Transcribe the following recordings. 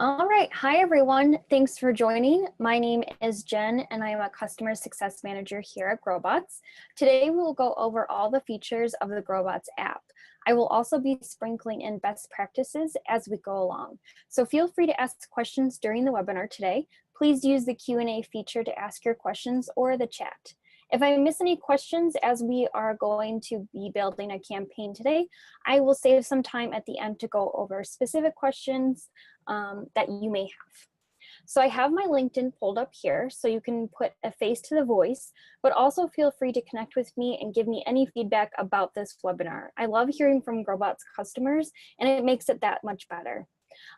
All right. Hi, everyone. Thanks for joining. My name is Jen, and I am a Customer Success Manager here at Growbots. Today, we will go over all the features of the Growbots app. I will also be sprinkling in best practices as we go along. So feel free to ask questions during the webinar today. Please use the Q&A feature to ask your questions or the chat. If I miss any questions as we are going to be building a campaign today, I will save some time at the end to go over specific questions that you may have. So I have my LinkedIn pulled up here so you can put a face to the voice, but also feel free to connect with me and give me any feedback about this webinar. I love hearing from Growbots customers and it makes it that much better.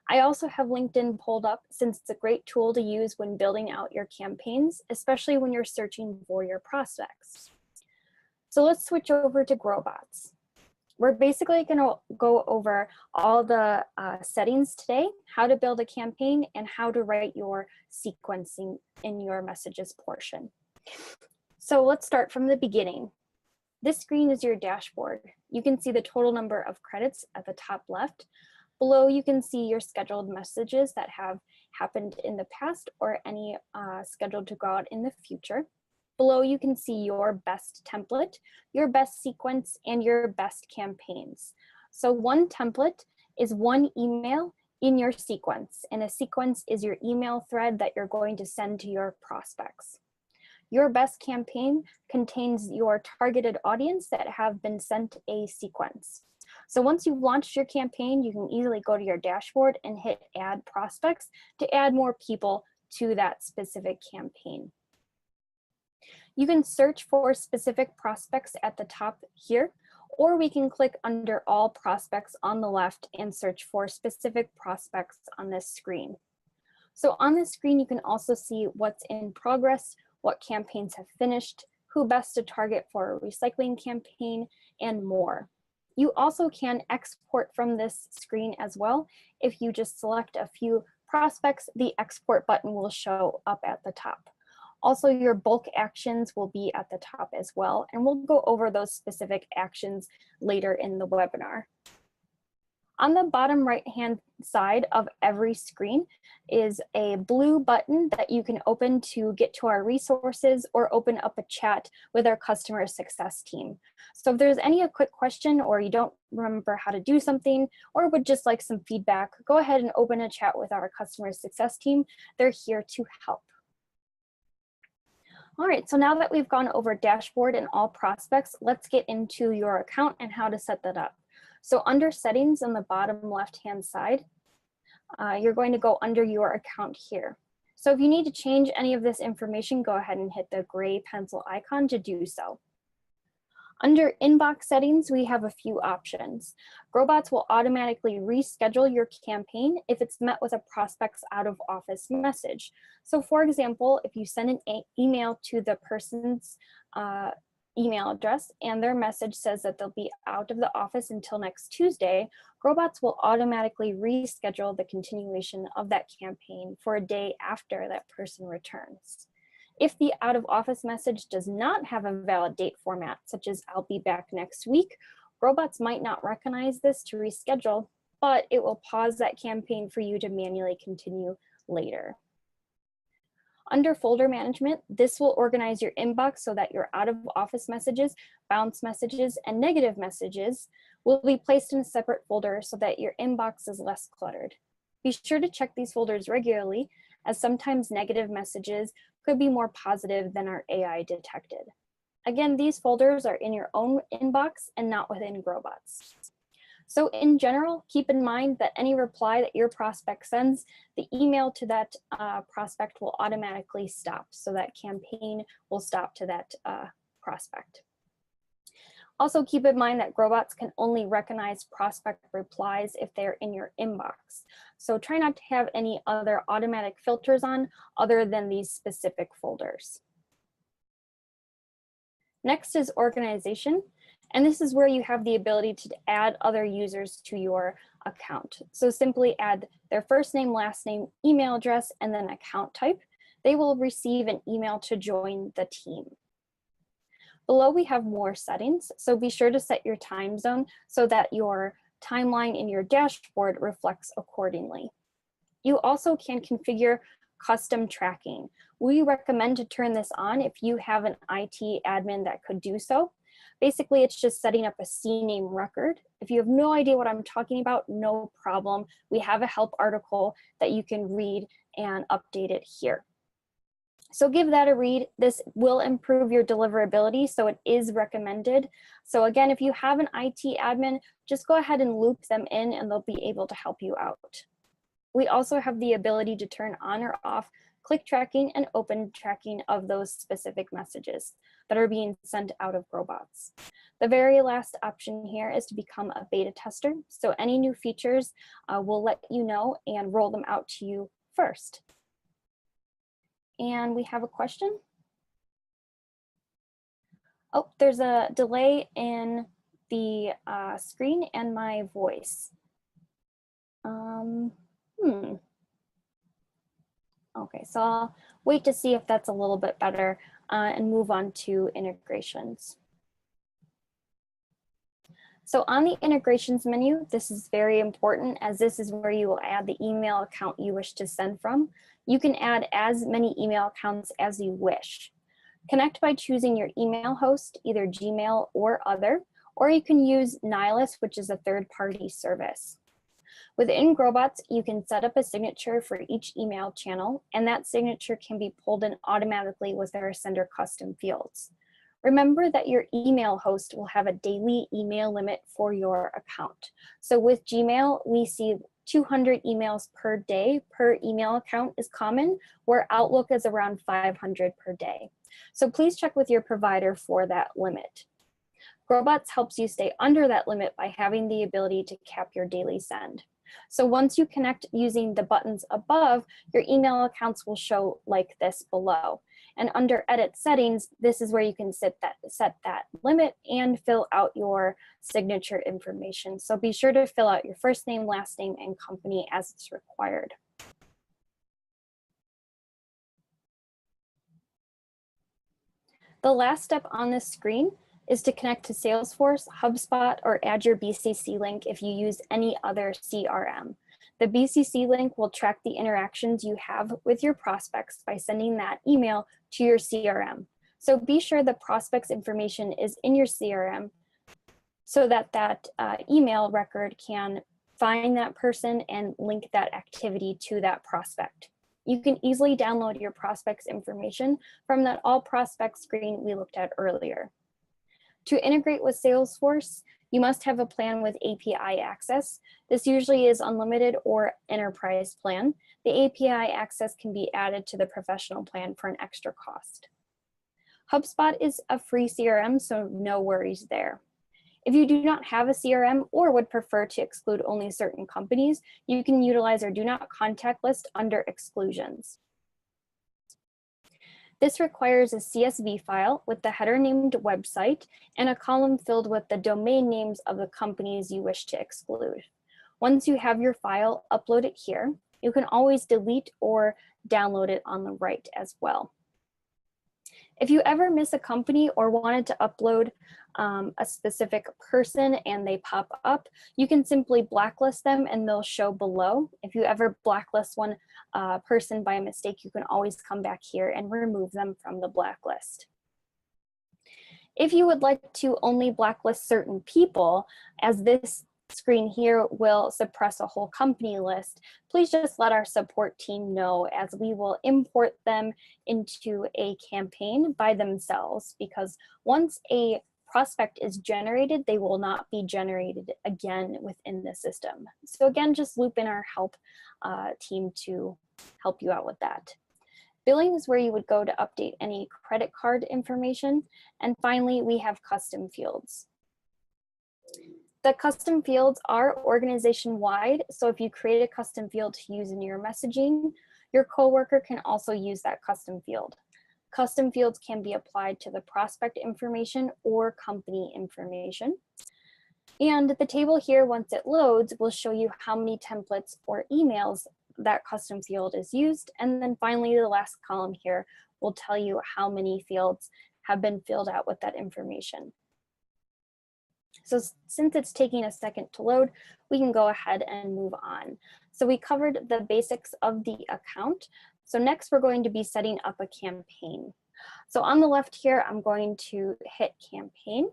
I also have LinkedIn pulled up since it's a great tool to use when building out your campaigns, especially when you're searching for your prospects. So let's switch over to Growbots. We're basically going to go over all the settings today, how to build a campaign, and how to write your sequencing in your messages portion. So let's start from the beginning. This screen is your dashboard. You can see the total number of credits at the top left. Below, you can see your scheduled messages that have happened in the past or any scheduled to go out in the future. Below, you can see your best template, your best sequence, and your best campaigns. So one template is one email in your sequence, and a sequence is your email thread that you're going to send to your prospects. Your best campaign contains your targeted audience that have been sent a sequence. So once you've launched your campaign, you can easily go to your dashboard and hit Add Prospects to add more people to that specific campaign. You can search for specific prospects at the top here, or we can click under All Prospects on the left and search for specific prospects on this screen. So on this screen, you can also see what's in progress, what campaigns have finished, who best to target for a recycling campaign, and more. You also can export from this screen as well. If you just select a few prospects, the export button will show up at the top. Also, your bulk actions will be at the top as well, and we'll go over those specific actions later in the webinar. On the bottom right-hand side of every screen is a blue button that you can open to get to our resources or open up a chat with our customer success team. So if there's a quick question or you don't remember how to do something or would just like some feedback, go ahead and open a chat with our customer success team. They're here to help. All right, so now that we've gone over dashboard and all prospects, let's get into your account and how to set that up. So under settings on the bottom left-hand side, you're going to go under your account here. So if you need to change any of this information, go ahead and hit the gray pencil icon to do so. Under inbox settings, we have a few options. Growbots will automatically reschedule your campaign if it's met with a prospect's out of office message. So for example, if you send an email to the person's email address and their message says that they'll be out of the office until next Tuesday, Growbots will automatically reschedule the continuation of that campaign for a day after that person returns. If the out of office message does not have a valid date format, such as I'll be back next week, Growbots might not recognize this to reschedule, but it will pause that campaign for you to manually continue later. Under folder management, this will organize your inbox so that your out of office messages, bounce messages, and negative messages will be placed in a separate folder so that your inbox is less cluttered. Be sure to check these folders regularly, as sometimes negative messages could be more positive than our AI detected. Again, these folders are in your own inbox and not within Growbots. So in general, keep in mind that any reply that your prospect sends, the email to that prospect will automatically stop. So that campaign will stop to that prospect. Also keep in mind that Growbots can only recognize prospect replies if they're in your inbox. So try not to have any other automatic filters on other than these specific folders. Next is organization. And this is where you have the ability to add other users to your account. So simply add their first name, last name, email address, and then account type. They will receive an email to join the team. Below we have more settings, so be sure to set your time zone so that your timeline in your dashboard reflects accordingly. You also can configure custom tracking. We recommend to turn this on if you have an IT admin that could do so. Basically, it's just setting up a CNAME record. If you have no idea what I'm talking about, no problem. We have a help article that you can read and update it here. So give that a read. This will improve your deliverability, so it is recommended. So again, if you have an IT admin, just go ahead and loop them in and they'll be able to help you out. We also have the ability to turn on or off click tracking and open tracking of those specific messages that are being sent out of Growbots. The very last option here is to become a beta tester. So any new features we'll let you know and roll them out to you first. And we have a question. Oh, there's a delay in the screen and my voice. Okay, so I'll wait to see if that's a little bit better and move on to integrations. So on the integrations menu, this is very important as this is where you will add the email account you wish to send from. You can add as many email accounts as you wish. Connect by choosing your email host, either Gmail or other, or you can use Nihilus, which is a third-party service. Within Growbots, you can set up a signature for each email channel, and that signature can be pulled in automatically with our sender custom fields. Remember that your email host will have a daily email limit for your account. So with Gmail, we see 200 emails per day per email account is common, where Outlook is around 500 per day. So please check with your provider for that limit. Growbots helps you stay under that limit by having the ability to cap your daily send. So once you connect using the buttons above, your email accounts will show like this below. And under Edit Settings, this is where you can set that limit and fill out your signature information. So be sure to fill out your first name, last name, and company as it's required. The last step on this screen is to connect to Salesforce, HubSpot, or add your BCC link if you use any other CRM. The BCC link will track the interactions you have with your prospects by sending that email to your CRM. So be sure the prospect's information is in your CRM so that that email record can find that person and link that activity to that prospect. You can easily download your prospect's information from that All Prospects screen we looked at earlier. To integrate with Salesforce, you must have a plan with API access. This usually is unlimited or enterprise plan. The API access can be added to the professional plan for an extra cost. HubSpot is a free CRM, so no worries there. If you do not have a CRM or would prefer to exclude only certain companies, you can utilize our Do Not Contact list under exclusions. This requires a CSV file with the header named website and a column filled with the domain names of the companies you wish to exclude. Once you have your file, upload it here. You can always delete or download it on the right as well. If you ever miss a company or wanted to upload a specific person and they pop up, you can simply blacklist them and they'll show below. If you ever blacklist one person by mistake, you can always come back here and remove them from the blacklist. If you would like to only blacklist certain people, as this screen here will suppress a whole company list, please just let our support team know, as we will import them into a campaign by themselves, because once a prospect is generated, they will not be generated again within the system. So again, just loop in our help team to help you out with that. Billing is where you would go to update any credit card information. And finally, we have custom fields. The custom fields are organization-wide, so if you create a custom field to use in your messaging, your coworker can also use that custom field. Custom fields can be applied to the prospect information or company information. And the table here, once it loads, will show you how many templates or emails that custom field is used. And then finally, the last column here will tell you how many fields have been filled out with that information. So since it's taking a second to load, we can go ahead and move on. So we covered the basics of the account. So next we're going to be setting up a campaign. So on the left here, I'm going to hit campaign.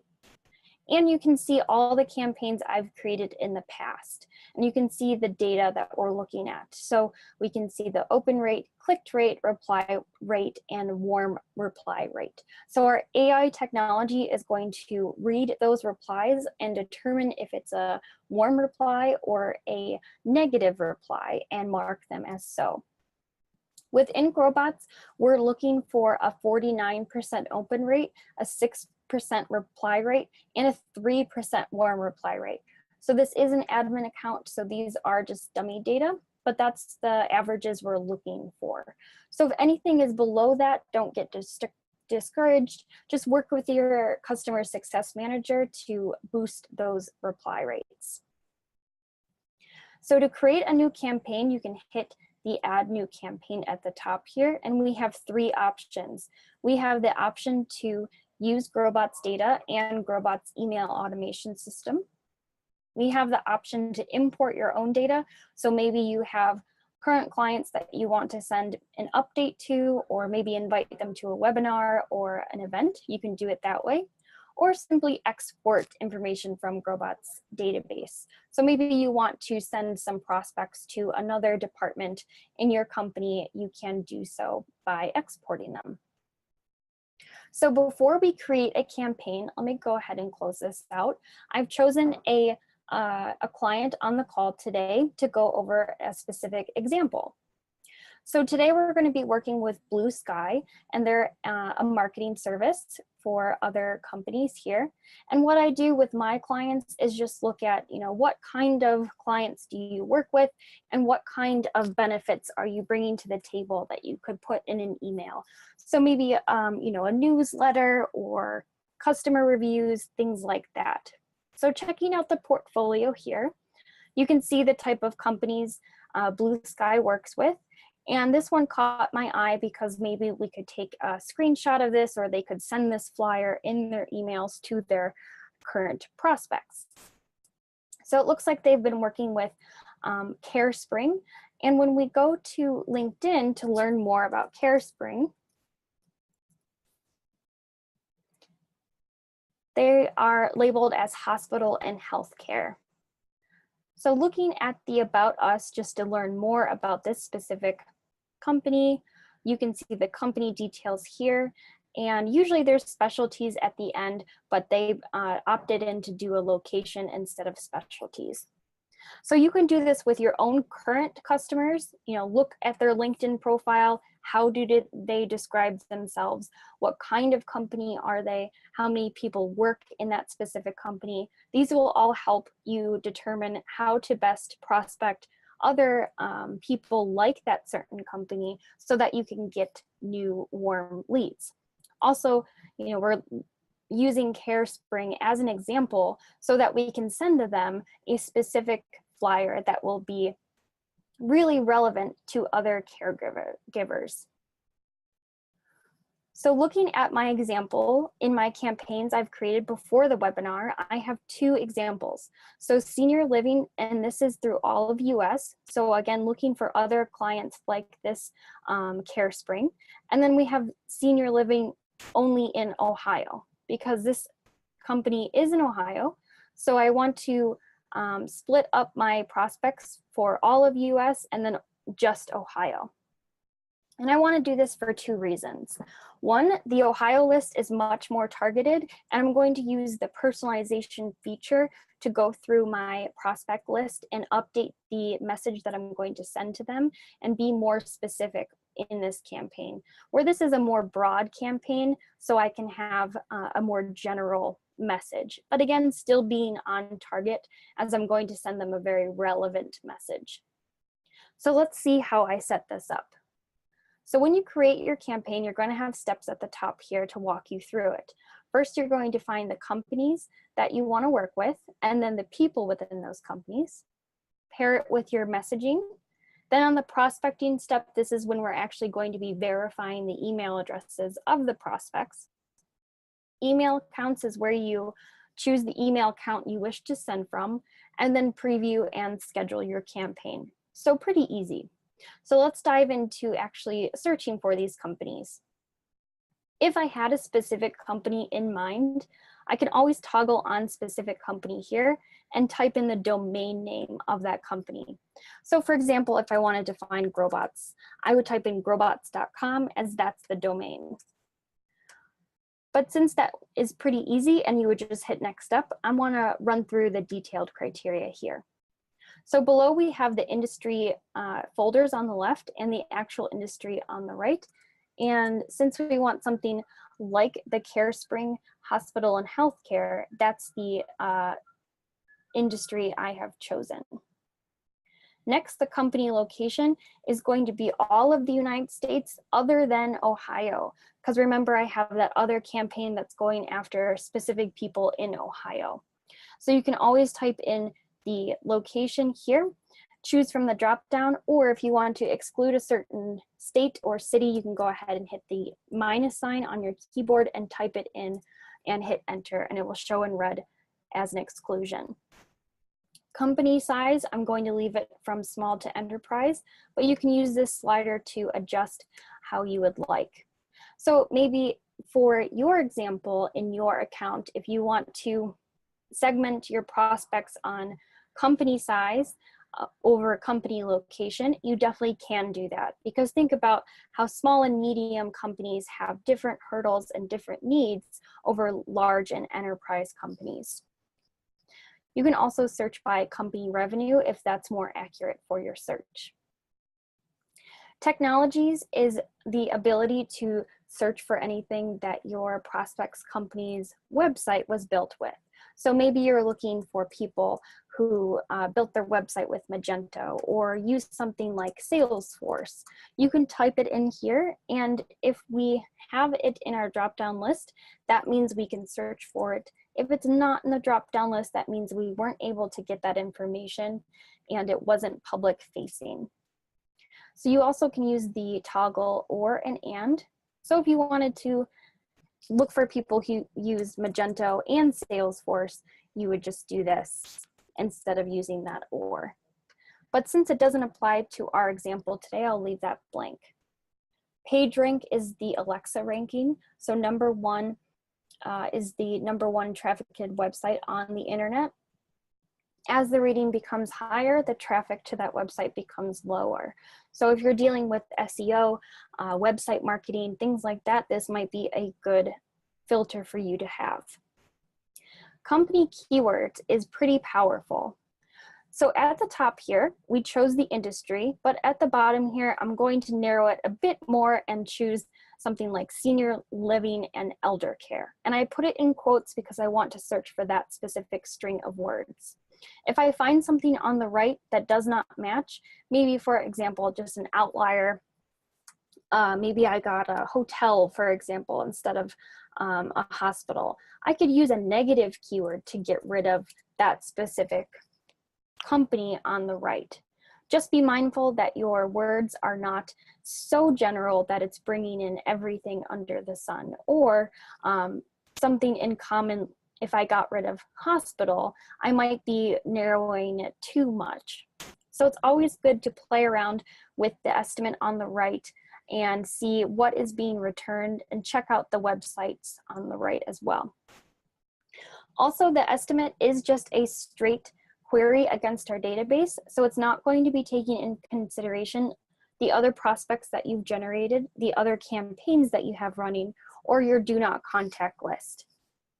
And you can see all the campaigns I've created in the past. And you can see the data that we're looking at. So we can see the open rate, clicked rate, reply rate, and warm reply rate. So our AI technology is going to read those replies and determine if it's a warm reply or a negative reply and mark them as so. Within Growbots, we're looking for a 49% open rate, a 6% reply rate, and a 3% warm reply rate. So this is an admin account, so these are just dummy data, but that's the averages we're looking for. So if anything is below that, don't get discouraged. Just work with your customer success manager to boost those reply rates. So to create a new campaign, you can hit the add new campaign at the top here, and we have three options. We have the option to use Grobot's data and Grobot's email automation system. We have the option to import your own data. So maybe you have current clients that you want to send an update to, or maybe invite them to a webinar or an event. You can do it that way, or simply export information from Grobot's database. So maybe you want to send some prospects to another department in your company, you can do so by exporting them. So before we create a campaign, let me go ahead and close this out. I've chosen a client on the call today to go over a specific example. So today we're going to be working with Blue Sky, and they're a marketing service for other companies here. And what I do with my clients is just look at, what kind of clients do you work with, and what kind of benefits are you bringing to the table that you could put in an email. So maybe, a newsletter or customer reviews, things like that. So checking out the portfolio here, you can see the type of companies Blue Sky works with. And this one caught my eye because maybe we could take a screenshot of this, or they could send this flyer in their emails to their current prospects. So it looks like they've been working with CareSpring. And when we go to LinkedIn to learn more about CareSpring, they are labeled as hospital and healthcare. So looking at the About Us, just to learn more about this specific company, you can see the company details here. And usually there's specialties at the end, but they opted in to do a location instead of specialties. So you can do this with your own current customers, look at their LinkedIn profile. How do they describe themselves? What kind of company are they? How many people work in that specific company? These will all help you determine how to best prospect other people like that certain company so that you can get new warm leads. Also, we're using CareSpring as an example so that we can send to them a specific flyer that will be really relevant to other caregivers. So looking at my example, in my campaigns I've created before the webinar, I have two examples. So senior living, and this is through all of US. So again, looking for other clients like this CareSpring. And then we have senior living only in Ohio, because this company is in Ohio. So I want to split up my prospects for all of US and then just Ohio. And I want to do this for two reasons. One, the Ohio list is much more targeted, and I'm going to use the personalization feature to go through my prospect list and update the message that I'm going to send to them and be more specific in this campaign. Where this is a more broad campaign, so I can have a more general message, but again, still being on target, as I'm going to send them a very relevant message. So let's see how I set this up. So when you create your campaign, you're going to have steps at the top here to walk you through it. First, you're going to find the companies that you want to work with, and then the people within those companies. Pair it with your messaging. Then on the prospecting step, this is when we're actually going to be verifying the email addresses of the prospects. Email accounts is where you choose the email account you wish to send from, and then preview and schedule your campaign. So pretty easy. So let's dive into actually searching for these companies. If I had a specific company in mind, I can always toggle on specific company here and type in the domain name of that company. So for example, if I wanted to find Growbots, I would type in growbots.com as that's the domain. But since that is pretty easy and you would just hit next up, I want to run through the detailed criteria here. So below we have the industry folders on the left and the actual industry on the right. And since we want something like the CareSpring Hospital and Healthcare, that's the industry I have chosen. Next, the company location is going to be all of the United States other than Ohio, because remember I have that other campaign that's going after specific people in Ohio. So you can always type in the location here, choose from the drop-down, or if you want to exclude a certain state or city, you can go ahead and hit the minus sign on your keyboard and type it in and hit enter, and it will show in red as an exclusion. Company size, I'm going to leave it from small to enterprise, but you can use this slider to adjust how you would like. So maybe for your example in your account, if you want to segment your prospects on company size over company location, you definitely can do that, because think about how small and medium companies have different hurdles and different needs over large and enterprise companies. You can also search by company revenue if that's more accurate for your search. Technologies is the ability to search for anything that your prospect's company's website was built with. So maybe you're looking for people who built their website with Magento or use something like Salesforce. You can type it in here, and if we have it in our drop-down list, that means we can search for it. If it's not in the drop-down list, that means we weren't able to get that information and it wasn't public facing. So you also can use the toggle or an and. So if you wanted to look for people who use Magento and Salesforce, you would just do this instead of using that or. But since it doesn't apply to our example today, I'll leave that blank. PageRank is the Alexa ranking. So number one is the #1 trafficked website on the internet. As the rating becomes higher, the traffic to that website becomes lower. So if you're dealing with SEO, website marketing, things like that, this might be a good filter for you to have. Company keywords is pretty powerful. So at the top here, we chose the industry, but at the bottom here, I'm going to narrow it a bit more and choose something like senior living and elder care. And I put it in quotes because I want to search for that specific string of words. If I find something on the right that does not match, maybe for example, just an outlier, maybe I got a hotel, for example, instead of a hospital, I could use a negative keyword to get rid of that specific company on the right. Just be mindful that your words are not so general that it's bringing in everything under the sun, or something in common. If I got rid of hospital, I might be narrowing it too much. So it's always good to play around with the estimate on the right and see what is being returned, and check out the websites on the right as well. Also, the estimate is just a straight query against our database, so it's not going to be taking into consideration the other prospects that you've generated, the other campaigns that you have running, or your do not contact list.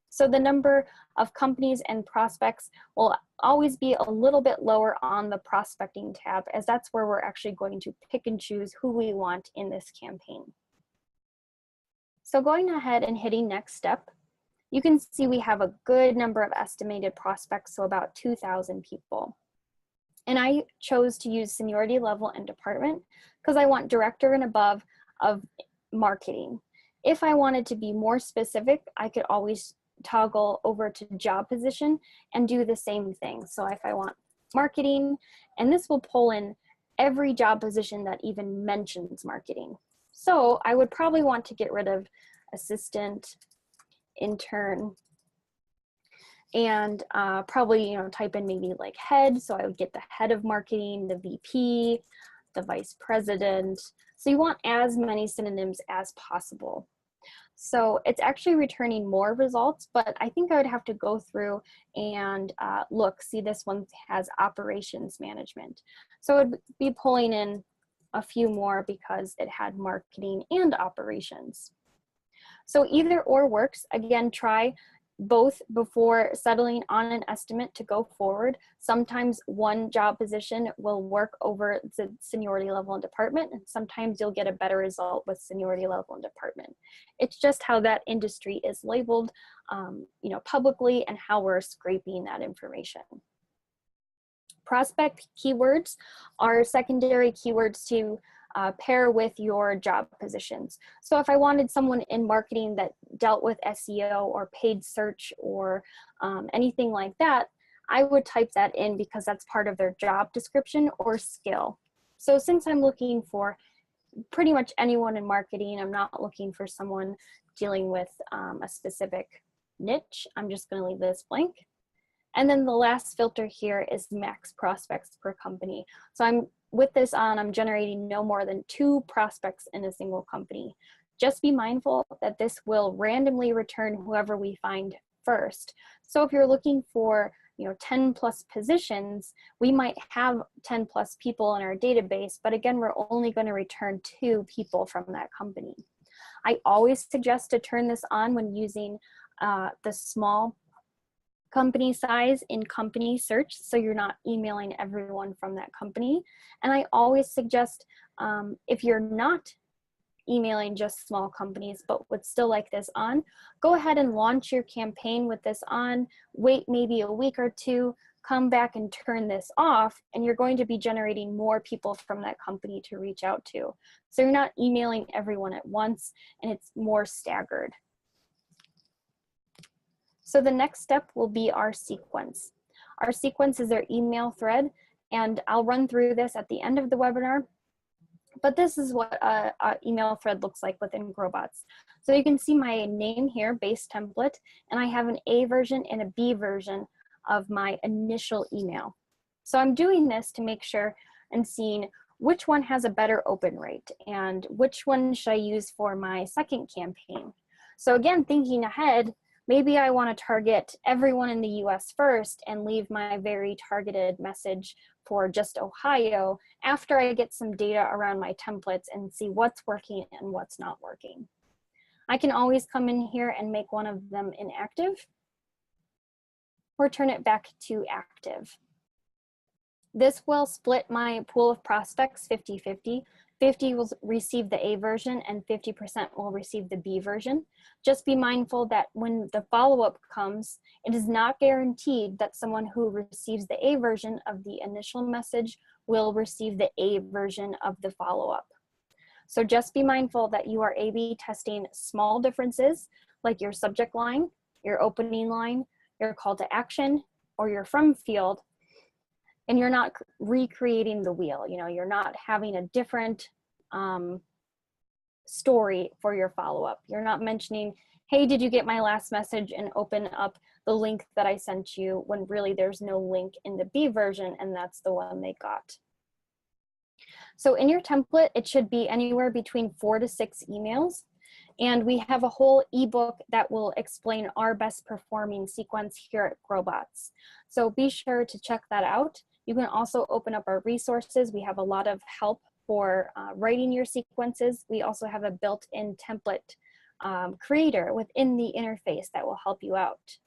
So the number of companies and prospects will always be a little bit lower on the prospecting tab, as that's where we're actually going to pick and choose who we want in this campaign. So going ahead and hitting next step, you can see we have a good number of estimated prospects, so about 2,000 people. And I chose to use seniority level and department because I want director and above of marketing. If I wanted to be more specific, I could always toggle over to job position and do the same thing. So if I want marketing, and this will pull in every job position that even mentions marketing. So I would probably want to get rid of assistant, intern, and probably, type in maybe like head. So I would get the head of marketing, the VP, the vice president. So you want as many synonyms as possible. So it's actually returning more results, but I think I would have to go through and see this one has operations management. So it would be pulling in a few more because it had marketing and operations. So either or works. Again, try both before settling on an estimate to go forward. Sometimes one job position will work over the seniority level and department, and sometimes you'll get a better result with seniority level and department. It's just how that industry is labeled, publicly, and how we're scraping that information. Prospect keywords are secondary keywords to pair with your job positions. So if I wanted someone in marketing that dealt with SEO or paid search or anything like that, I would type that in because that's part of their job description or skill. So since I'm looking for pretty much anyone in marketing, I'm not looking for someone dealing with a specific niche, I'm just going to leave this blank. And then the last filter here is max prospects per company. So with this on, I'm generating no more than 2 prospects in a single company. Just be mindful that this will randomly return whoever we find first. So if you're looking for 10 plus positions, we might have 10 plus people in our database, but again, we're only going to return 2 people from that company. I always suggest to turn this on when using the small company size in company search, so you're not emailing everyone from that company. And I always suggest if you're not emailing just small companies but would still like this on, go ahead and launch your campaign with this on, wait maybe a week or 2, come back and turn this off, and you're going to be generating more people from that company to reach out to. So you're not emailing everyone at once, and it's more staggered. So the next step will be our sequence. Our sequence is our email thread, and I'll run through this at the end of the webinar, but this is what an email thread looks like within Growbots. So you can see my name here, base template, and I have an A version and a B version of my initial email. So I'm doing this to make sure and seeing which one has a better open rate and which one should I use for my second campaign. So again, thinking ahead, maybe I want to target everyone in the US first and leave my very targeted message for just Ohio after I get some data around my templates and see what's working and what's not working. I can always come in here and make one of them inactive or turn it back to active. This will split my pool of prospects 50-50. 50 will receive the A version and 50% will receive the B version. Just be mindful that when the follow-up comes, it is not guaranteed that someone who receives the A version of the initial message will receive the A version of the follow-up. So just be mindful that you are A/B testing small differences like your subject line, your opening line, your call to action, or your from field, and you're not recreating the wheel. You're not having a different story for your follow-up. You're not mentioning, hey, did you get my last message, and open up the link that I sent you, when really there's no link in the B version and that's the one they got. So in your template, it should be anywhere between 4 to 6 emails. And we have a whole ebook that will explain our best performing sequence here at Growbots. So be sure to check that out. You can also open up our resources. We have a lot of help for writing your sequences. We also have a built-in template creator within the interface that will help you out.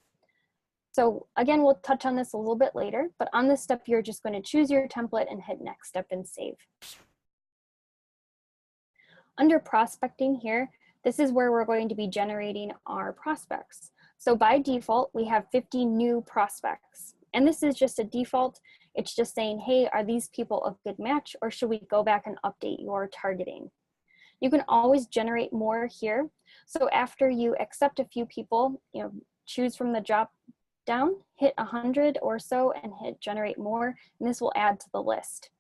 So again, we'll touch on this a little bit later, but on this step, you're just going to choose your template and hit next step and save. Under prospecting here, this is where we're going to be generating our prospects. So by default, we have 50 new prospects. And this is just a default. It's just saying, hey, are these people a good match, or should we go back and update your targeting? You can always generate more here. So after you accept a few people, choose from the drop down, hit 100 or so and hit generate more, and this will add to the list.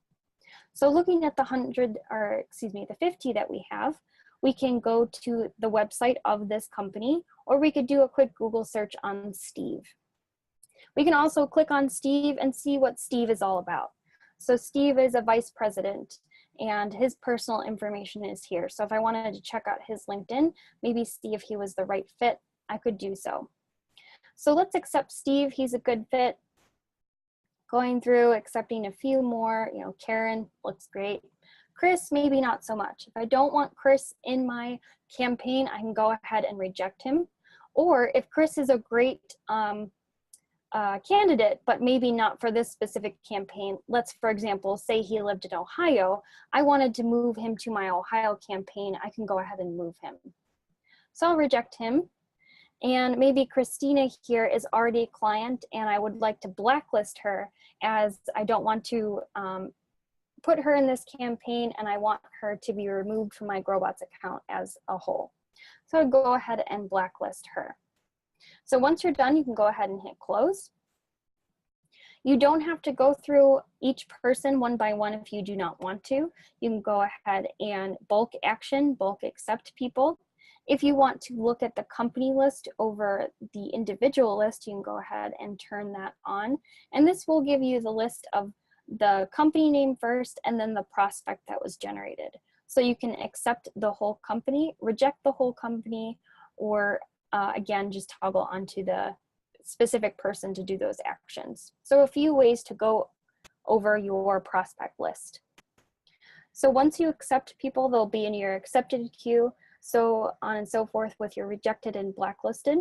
So looking at the 50 that we have, we can go to the website of this company, or we could do a quick Google search on Steve. We can also click on Steve and see what Steve is all about. So Steve is a vice president and his personal information is here. So if I wanted to check out his LinkedIn, maybe see if he was the right fit, I could do so. So let's accept Steve, he's a good fit. Going through, accepting a few more, Karen looks great. Chris, maybe not so much. If I don't want Chris in my campaign, I can go ahead and reject him. Or if Chris is a great candidate, but maybe not for this specific campaign, let's, for example, say he lived in Ohio, I wanted to move him to my Ohio campaign, I can go ahead and move him. So I'll reject him. And maybe Christina here is already a client and I would like to blacklist her, as I don't want to put her in this campaign and I want her to be removed from my Growbots account as a whole. So I'd go ahead and blacklist her. So once you're done, you can go ahead and hit close. You don't have to go through each person one by one if you do not want to. You can go ahead and bulk action, bulk accept people. If you want to look at the company list over the individual list, you can go ahead and turn that on. And this will give you the list of the company name first and then the prospect that was generated. So you can accept the whole company, reject the whole company, or again, just toggle onto the specific person to do those actions. So a few ways to go over your prospect list. So once you accept people, they'll be in your accepted queue, so on and so forth with your rejected and blacklisted.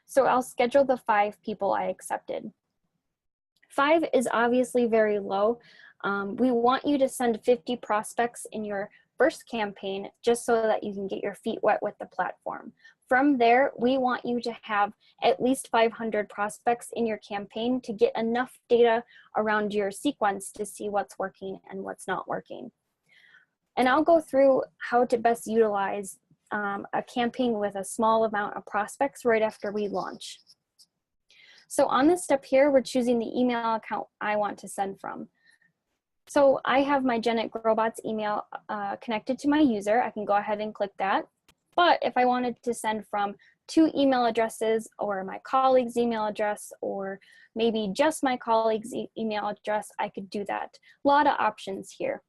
So I'll schedule the 5 people I accepted. 5 is obviously very low. We want you to send 50 prospects in your first campaign just so that you can get your feet wet with the platform. From there, we want you to have at least 500 prospects in your campaign to get enough data around your sequence to see what's working and what's not working. And I'll go through how to best utilize a campaign with a small amount of prospects right after we launch. So on this step here, we're choosing the email account I want to send from. So I have my Jen at Growbots email connected to my user. I can go ahead and click that. But if I wanted to send from 2 email addresses or my colleague's email address or maybe just my colleague's email address, I could do that. A lot of options here.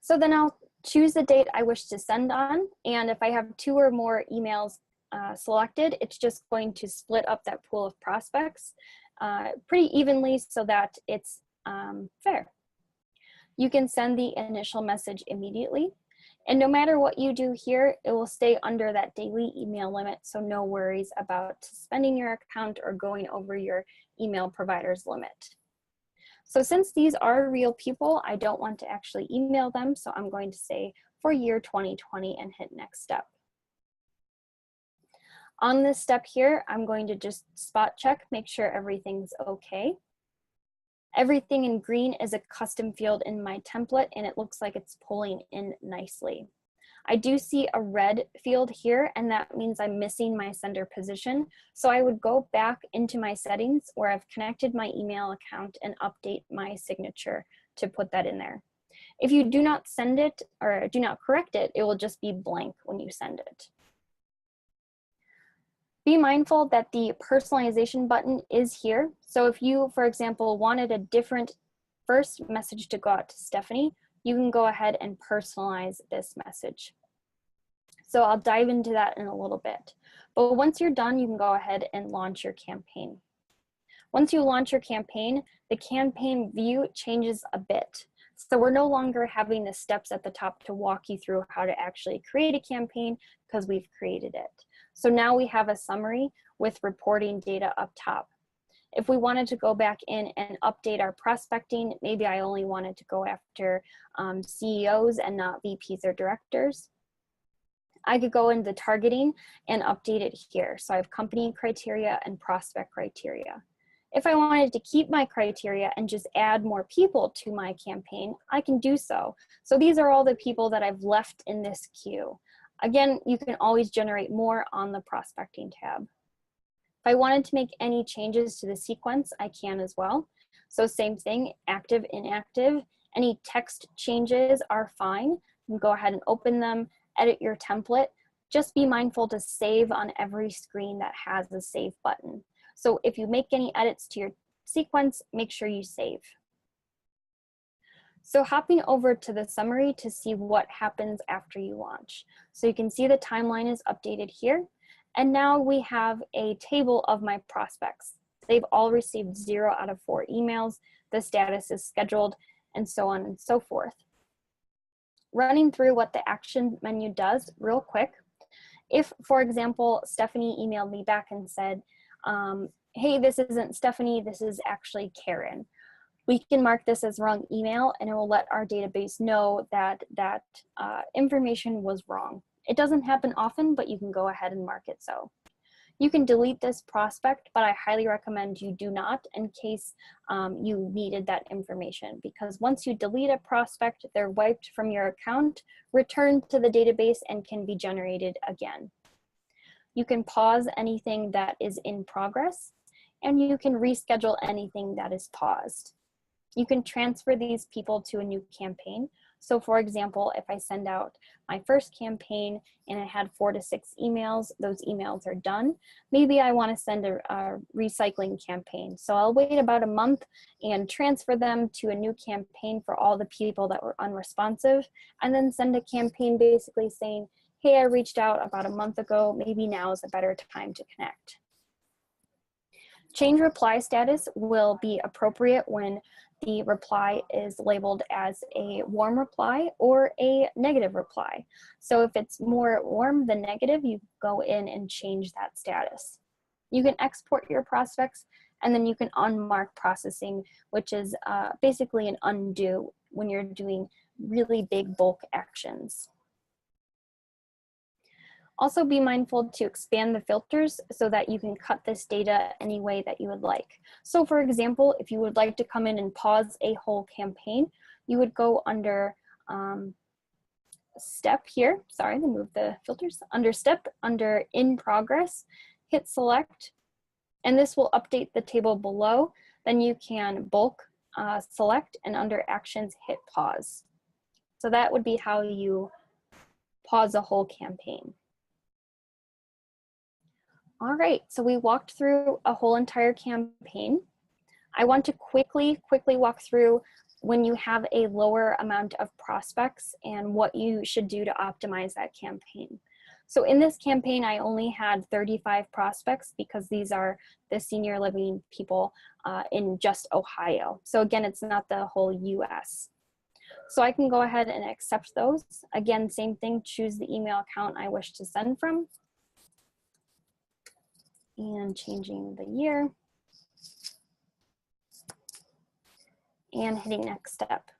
So then I'll choose the date I wish to send on. And if I have 2 or more emails selected, it's just going to split up that pool of prospects pretty evenly so that it's fair. You can send the initial message immediately. And no matter what you do here, it will stay under that daily email limit, so no worries about suspending your account or going over your email provider's limit. So since these are real people, I don't want to actually email them, so I'm going to say for year 2020 and hit next step. On this step here, I'm going to just spot check, make sure everything's okay. Everything in green is a custom field in my template and it looks like it's pulling in nicely. I do see a red field here and that means I'm missing my sender position. So I would go back into my settings where I've connected my email account and update my signature to put that in there. If you do not send it or do not correct it, it will just be blank when you send it. Be mindful that the personalization button is here. So if you, for example, wanted a different first message to go out to Stephanie, you can go ahead and personalize this message. So I'll dive into that in a little bit. But once you're done, you can go ahead and launch your campaign. Once you launch your campaign, the campaign view changes a bit. So we're no longer having the steps at the top to walk you through how to actually create a campaign because we've created it. So now we have a summary with reporting data up top. If we wanted to go back in and update our prospecting, maybe I only wanted to go after CEOs and not VPs or directors, I could go into targeting and update it here. So I have company criteria and prospect criteria. If I wanted to keep my criteria and just add more people to my campaign, I can do so. So these are all the people that I've left in this queue. Again, you can always generate more on the prospecting tab. If I wanted to make any changes to the sequence, I can as well. So same thing, active, inactive. Any text changes are fine. You can go ahead and open them, edit your template. Just be mindful to save on every screen that has the save button. So if you make any edits to your sequence, make sure you save. So hopping over to the summary to see what happens after you launch. So you can see the timeline is updated here. And now we have a table of my prospects. They've all received 0 out of 4 emails. The status is scheduled, and so on and so forth. Running through what the action menu does real quick. If, for example, Stephanie emailed me back and said, hey, this isn't Stephanie, this is actually Karen. We can mark this as wrong email, and it will let our database know that that information was wrong. It doesn't happen often, but you can go ahead and mark it so. You can delete this prospect, but I highly recommend you do not in case you needed that information, because once you delete a prospect, they're wiped from your account, returned to the database, and can be generated again. You can pause anything that is in progress, and you can reschedule anything that is paused. You can transfer these people to a new campaign. So for example, if I send out my first campaign and I had 4 to 6 emails, those emails are done. Maybe I want to send a recycling campaign. So I'll wait about a month and transfer them to a new campaign for all the people that were unresponsive, and then send a campaign basically saying, hey, I reached out about a month ago, maybe now is a better time to connect. Change reply status will be appropriate when the reply is labeled as a warm reply or a negative reply. So if it's more warm than negative, you go in and change that status. You can export your prospects, and then you can unmark processing, which is basically an undo when you're doing really big bulk actions. Also be mindful to expand the filters so that you can cut this data any way that you would like. So for example, if you would like to come in and pause a whole campaign, you would go under step here, sorry, let me move the filters, under step, under in progress, hit select, and this will update the table below. Then you can bulk select, and under actions, hit pause. So that would be how you pause a whole campaign. All right, so we walked through a whole entire campaign. I want to quickly walk through when you have a lower amount of prospects and what you should do to optimize that campaign. So in this campaign, I only had 35 prospects because these are the senior living people in just Ohio. So again, it's not the whole US. So I can go ahead and accept those. Again, same thing, choose the email account I wish to send from. And changing the year. And hitting next step.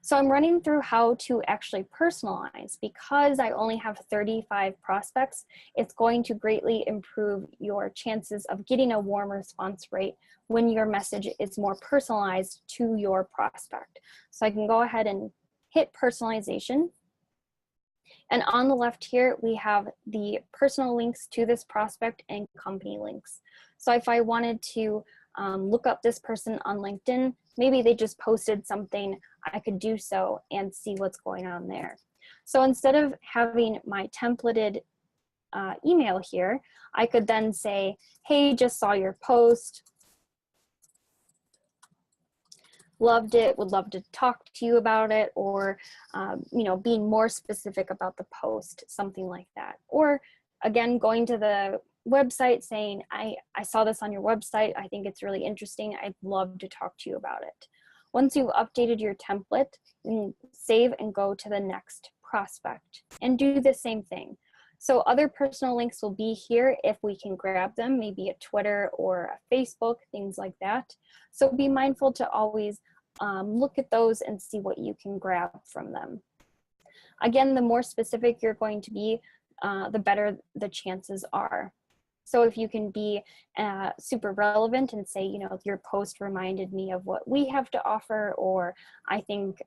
So I'm running through how to actually personalize. Because I only have 35 prospects, it's going to greatly improve your chances of getting a warm response rate when your message is more personalized to your prospect. So I can go ahead and hit personalization. And on the left here, we have the personal links to this prospect and company links. So if I wanted to look up this person on LinkedIn, maybe they just posted something, I could do so and see what's going on there. So instead of having my templated email here, I could then say, hey, just saw your post. Loved it, would love to talk to you about it, or you know, being more specific about the post, something like that. Or again, going to the website saying, I saw this on your website, I think it's really interesting, I'd love to talk to you about it. Once you've updated your template, you can save and go to the next prospect and do the same thing. So other personal links will be here if we can grab them, maybe a Twitter or a Facebook, things like that. So be mindful to always look at those and see what you can grab from them. Again, the more specific you're going to be, the better the chances are. So if you can be super relevant and say, you know, your post reminded me of what we have to offer, or I think,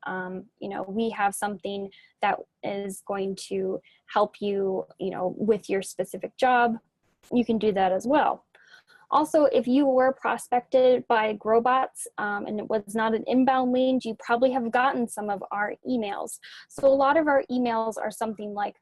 you know, we have something that is going to help you, you know, with your specific job, you can do that as well. Also, if you were prospected by Growbots and it was not an inbound lead, you probably have gotten some of our emails. So a lot of our emails are something like,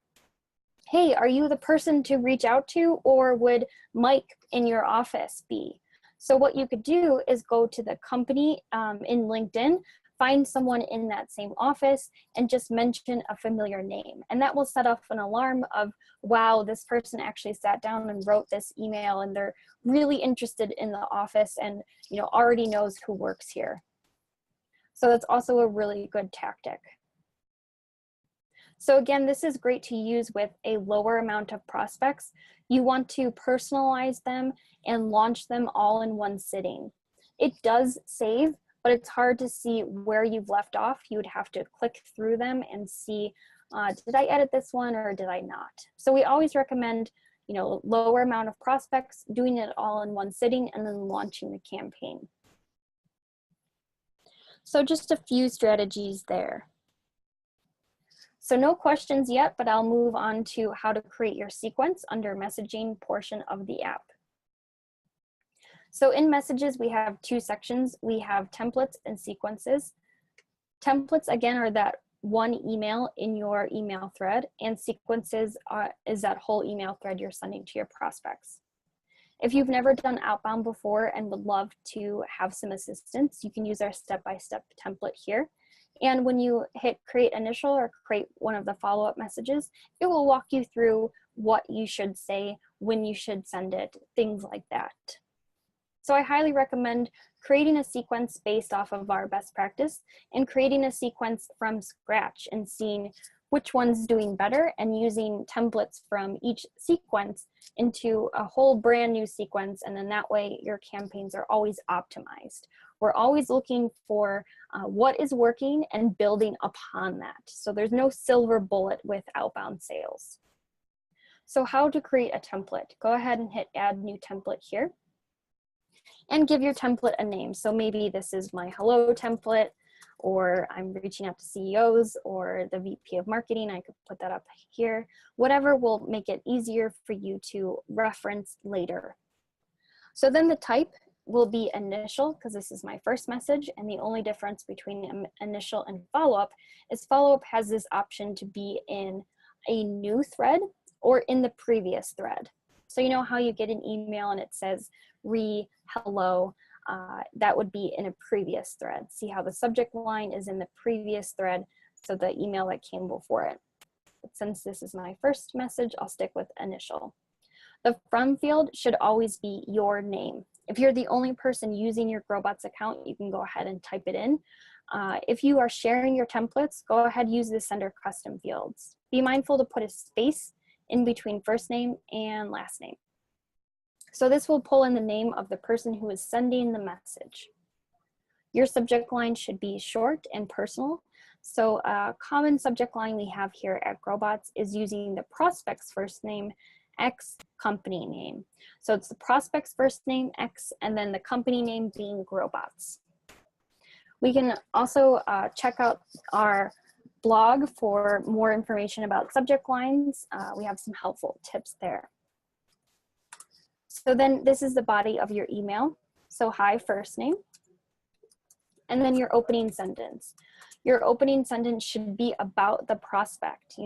hey, are you the person to reach out to, or would Mike in your office be? So what you could do is go to the company in LinkedIn, find someone in that same office, and just mention a familiar name. And that will set off an alarm of, wow, this person actually sat down and wrote this email, and they're really interested in the office and already knows who works here. So that's also a really good tactic. So again, this is great to use with a lower amount of prospects. You want to personalize them and launch them all in one sitting. It does save, but it's hard to see where you've left off. You would have to click through them and see, did I edit this one or did I not? So we always recommend, lower amount of prospects, doing it all in one sitting, and then launching the campaign. So just a few strategies there. So no questions yet, but I'll move on to how to create your sequence under messaging portion of the app. So in messages, we have two sections. We have templates and sequences. Templates, again, are that one email in your email thread, and sequences is that whole email thread you're sending to your prospects. If you've never done outbound before and would love to have some assistance, you can use our step-by-step template here. And when you hit create initial or create one of the follow-up messages, it will walk you through what you should say, when you should send it, things like that. So I highly recommend creating a sequence based off of our best practice and creating a sequence from scratch and seeing which one's doing better and using templates from each sequence into a whole brand new sequence. And then that way your campaigns are always optimized. We're always looking for what is working and building upon that. So there's no silver bullet with outbound sales. So how to create a template? Go ahead and hit add new template here and give your template a name. So maybe this is my hello template, or I'm reaching out to CEOs or the VP of marketing. I could put that up here. Whatever will make it easier for you to reference later. So then the type will be initial, because this is my first message, and the only difference between initial and follow-up is follow-up has this option to be in a new thread or in the previous thread. So you know how you get an email and it says hello, that would be in a previous thread. See how the subject line is in the previous thread, so the email that came before it. But since this is my first message, I'll stick with initial. The from field should always be your name. If you're the only person using your Growbots account, you can go ahead and type it in. If you are sharing your templates, go ahead, use the sender custom fields. Be mindful to put a space in between first name and last name. So this will pull in the name of the person who is sending the message. Your subject line should be short and personal. So a common subject line we have here at Growbots is using the prospect's first name, X company name. So it's the prospect's first name, X, and then the company name being Growbots. We can also check out our blog for more information about subject lines. We have some helpful tips there. So then this is the body of your email. So hi, first name, and then your opening sentence. Your opening sentence should be about the prospect,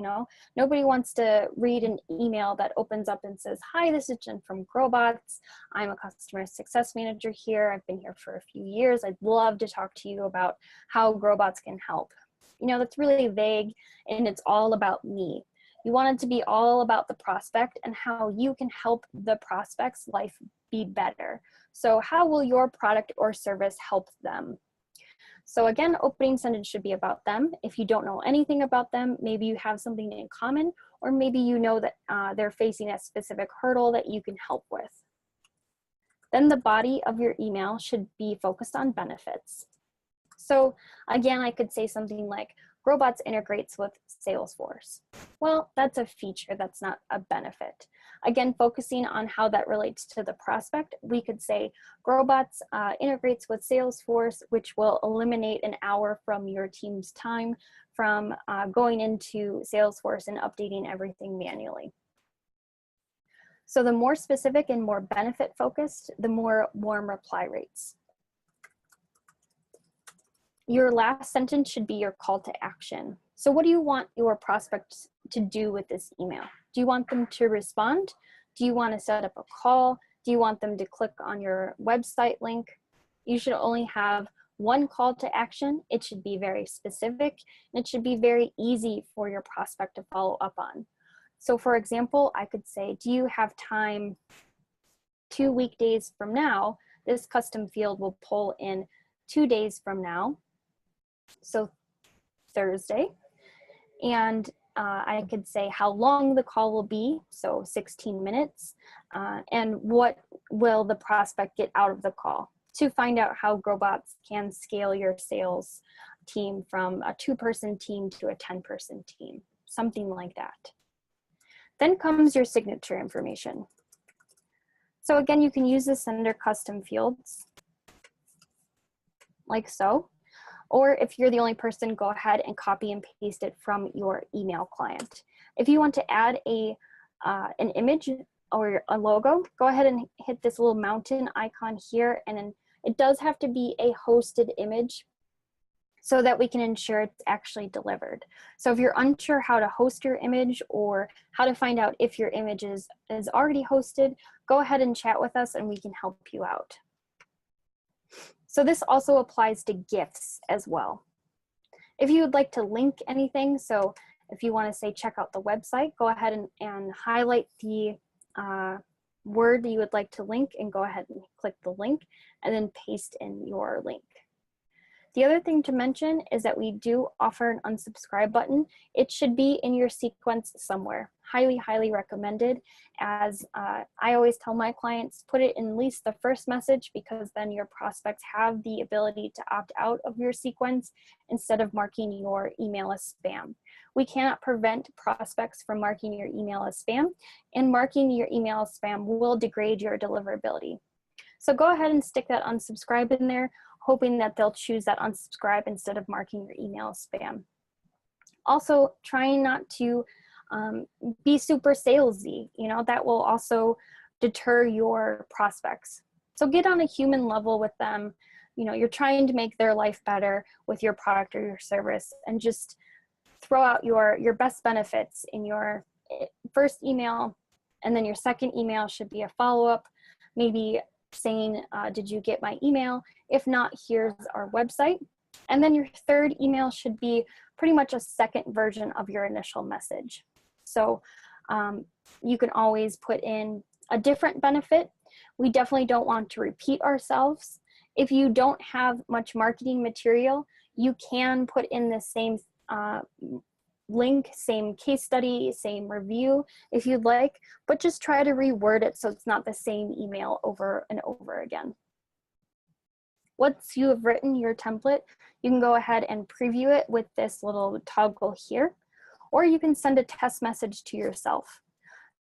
Nobody wants to read an email that opens up and says, hi, this is Jen from Growbots. I'm a customer success manager here. I've been here for a few years. I'd love to talk to you about how Growbots can help. That's really vague, and it's all about me. You want it to be all about the prospect and how you can help the prospect's life be better. So how will your product or service help them? So again, opening sentence should be about them. If you don't know anything about them, maybe you have something in common, or maybe you know that they're facing a specific hurdle that you can help with. Then the body of your email should be focused on benefits. So again, I could say something like, Growbots integrates with Salesforce. Well, that's a feature, that's not a benefit. Again, focusing on how that relates to the prospect, we could say Growbots integrates with Salesforce, which will eliminate an hour from your team's time from going into Salesforce and updating everything manually. So the more specific and more benefit focused, the more warm reply rates. Your last sentence should be your call to action. So what do you want your prospects to do with this email? Do you want them to respond? Do you want to set up a call? Do you want them to click on your website link? You should only have one call to action. It should be very specific, and it should be very easy for your prospect to follow up on. So for example, I could say, do you have time 2 weekdays from now? This custom field will pull in 2 days from now, so Thursday. And I could say how long the call will be, so 16 minutes, and what will the prospect get out of the call, to find out how Growbots can scale your sales team from a 2-person team to a 10-person team, something like that. Then comes your signature information. So again, you can use this under custom fields, like so. Or if you're the only person, go ahead and copy and paste it from your email client. If you want to add an image or a logo, go ahead and hit this little mountain icon here, and then it does have to be a hosted image so that we can ensure it's actually delivered. So if you're unsure how to host your image or how to find out if your image is already hosted, go ahead and chat with us and we can help you out. So this also applies to GIFs as well. If you would like to link anything, so if you want to say check out the website, go ahead and highlight the word that you would like to link and go ahead and click the link and then paste in your link. The other thing to mention is that we do offer an unsubscribe button. It should be in your sequence somewhere. Highly, highly recommended. As I always tell my clients, put it in at least the first message, because then your prospects have the ability to opt out of your sequence instead of marking your email as spam. We cannot prevent prospects from marking your email as spam, and marking your email as spam will degrade your deliverability. So go ahead and stick that unsubscribe in there, hoping that they'll choose that unsubscribe instead of marking your email as spam. Also, trying not to be super salesy, that will also deter your prospects. So get on a human level with them. You're trying to make their life better with your product or your service, and just throw out your best benefits in your first email, and then your second email should be a follow-up, maybe saying, did you get my email? If not, here's our website. And then your third email should be pretty much a second version of your initial message. So you can always put in a different benefit. We definitely don't want to repeat ourselves. If you don't have much marketing material, you can put in the same link, same case study, same review if you'd like, but just try to reword it so it's not the same email over and over again. Once you have written your template, you can go ahead and preview it with this little toggle here, or you can send a test message to yourself.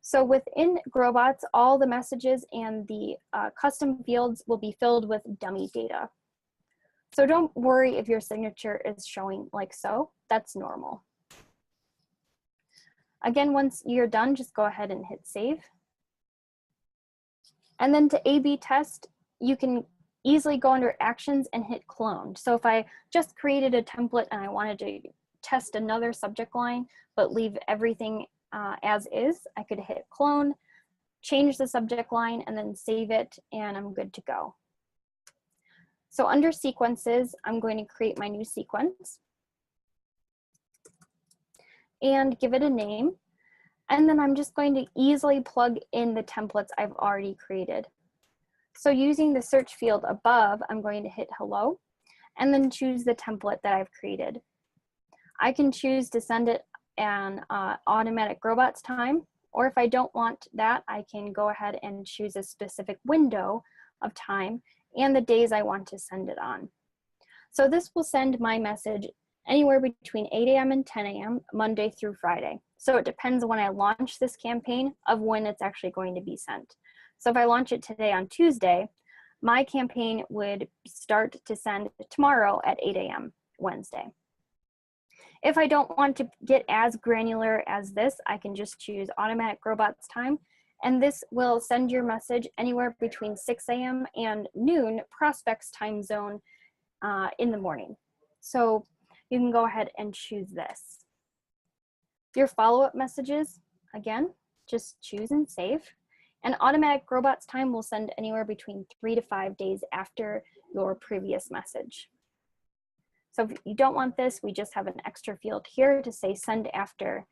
So within Growbots, all the messages and the custom fields will be filled with dummy data. So don't worry if your signature is showing like so, that's normal. Again, once you're done, just go ahead and hit save. And then to A/B test, you can easily go under actions and hit clone. So if I just created a template and I wanted to test another subject line, but leave everything as is, I could hit clone, change the subject line, and then save it, and I'm good to go. So under sequences, I'm going to create my new sequence and give it a name. And then I'm just going to easily plug in the templates I've already created. So using the search field above, I'm going to hit hello, and then choose the template that I've created. I can choose to send it an automatic Grobotz time, or if I don't want that, I can go ahead and choose a specific window of time and the days I want to send it on. So this will send my message anywhere between 8 a.m. and 10 a.m. Monday through Friday. So it depends when I launch this campaign of when it's actually going to be sent. So if I launch it today on Tuesday, my campaign would start to send tomorrow at 8 a.m. Wednesday. If I don't want to get as granular as this, I can just choose automatic Grobotz time, and this will send your message anywhere between 6 a.m. and noon prospects time zone in the morning. So you can go ahead and choose this. Your follow-up messages, Again, just choose and save. And automatic Growbots time will send anywhere between 3 to 5 days after your previous message. So if you don't want this, we just have an extra field here to say send after.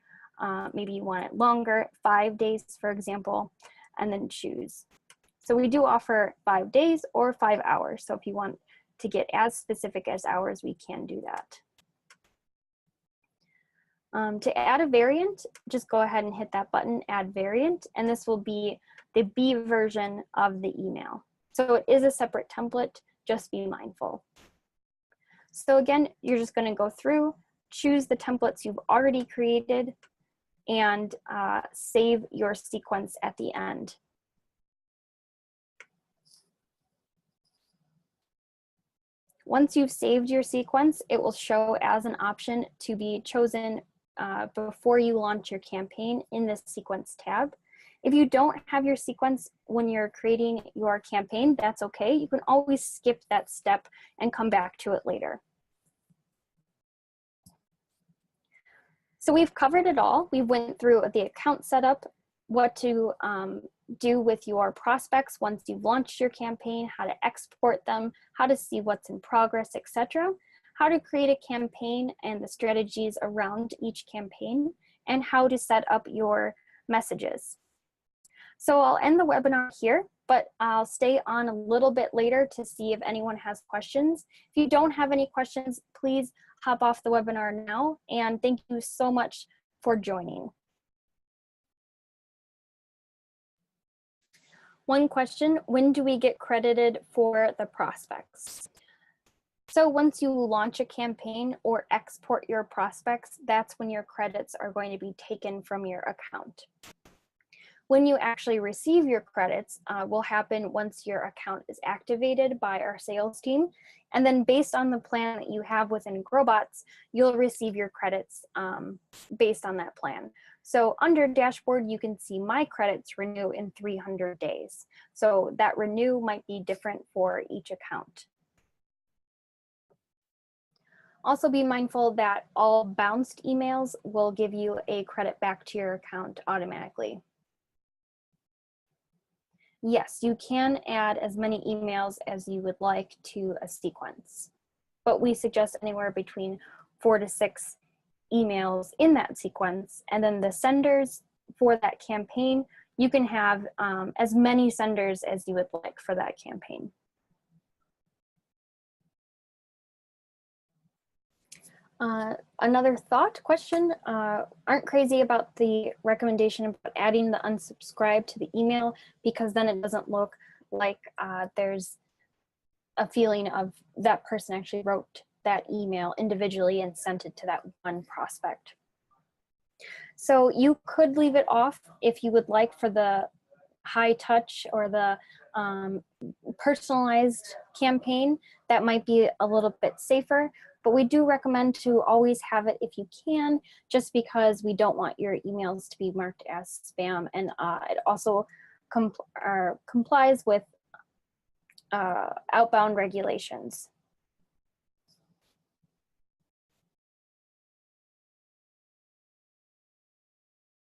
Maybe you want it longer, 5 days, for example, and then choose. So we do offer 5 days or 5 hours. So if you want to get as specific as hours, we can do that. To add a variant, just go ahead and hit that button, add variant, and this will be the B version of the email. So it is a separate template, just be mindful. So again, you're just going to go through, choose the templates you've already created, and save your sequence at the end. Once you've saved your sequence, it will show as an option to be chosen before you launch your campaign in the sequence tab. If you don't have your sequence when you're creating your campaign, that's okay. You can always skip that step and come back to it later. So we've covered it all. We went through the account setup, what to do with your prospects once you've launched your campaign, how to export them, how to see what's in progress, etc., how to create a campaign and the strategies around each campaign, and how to set up your messages. So I'll end the webinar here, but I'll stay on a little bit later to see if anyone has questions. If you don't have any questions, please hop off the webinar now, and thank you so much for joining. One question, when do we get credited for the prospects? So once you launch a campaign or export your prospects, that's when your credits are going to be taken from your account. When you actually receive your credits will happen once your account is activated by our sales team. And then based on the plan that you have within Growbots, you'll receive your credits based on that plan. So under dashboard, you can see my credits renew in 300 days. So that renew might be different for each account. Also be mindful that all bounced emails will give you a credit back to your account automatically. Yes, you can add as many emails as you would like to a sequence, but we suggest anywhere between 4 to 6 emails in that sequence. And then the senders for that campaign, you can have as many senders as you would like for that campaign. Another thought question, aren't crazy about the recommendation about adding the unsubscribe to the email, because then it doesn't look like there's a feeling of that person actually wrote that email individually and sent it to that one prospect. So you could leave it off if you would like for the high touch or the personalized campaign. That might be a little bit safer. But we do recommend to always have it if you can, just because we don't want your emails to be marked as spam, and it also complies with outbound regulations.